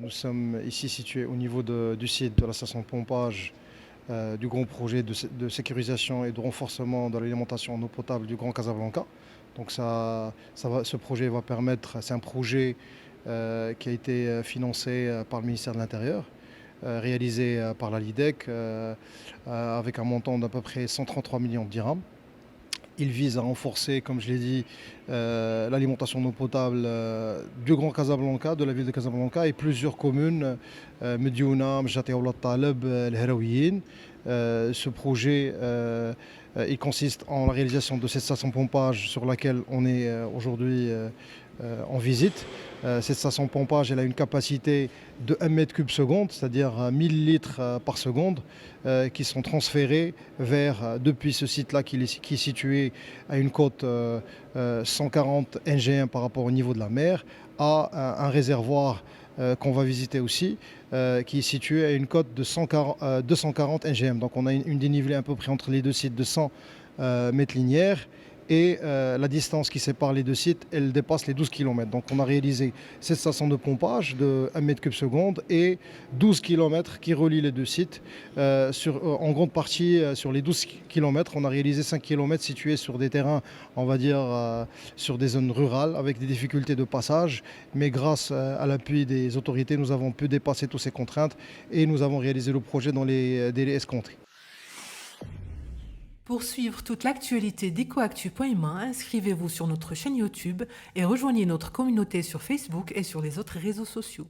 Nous sommes ici situés au niveau du site de la station de pompage du grand projet de sécurisation et de renforcement de l'alimentation en eau potable du Grand Casablanca. Donc ce projet va permettre, c'est un projet qui a été financé par le ministère de l'Intérieur, réalisé par la LIDEC avec un montant d'à peu près 133 millions de dirhams. Il vise à renforcer, comme je l'ai dit, l'alimentation en eau potable du Grand Casablanca, de la ville de Casablanca et plusieurs communes, Mediouna, Mjati Ould Taleb, El Heraouiyine. Ce projet il consiste en la réalisation de cette station de pompage sur laquelle on est aujourd'hui en visite. Cette station de pompage elle a une capacité de 1 mètre cube seconde, c'est-à-dire 1000 litres par seconde, qui sont transférés depuis ce site-là qui est situé à une côte 140 NG1 par rapport au niveau de la mer, à un réservoir qu'on va visiter aussi, qui est situé à une côte de 240 NGM. Donc on a une dénivelée à peu près entre les deux sites de 100 mètres linéaires. Et la distance qui sépare les deux sites, elle dépasse les 12 km. Donc on a réalisé cette station de pompage de 1 mètre cube seconde et 12 km qui relient les deux sites. En grande partie, sur les 12 km, on a réalisé 5 km situés sur des terrains, on va dire, sur des zones rurales avec des difficultés de passage. Mais grâce à l'appui des autorités, nous avons pu dépasser toutes ces contraintes et nous avons réalisé le projet dans les délais escomptés. Pour suivre toute l'actualité d'EcoActu.ma, inscrivez-vous sur notre chaîne YouTube et rejoignez notre communauté sur Facebook et sur les autres réseaux sociaux.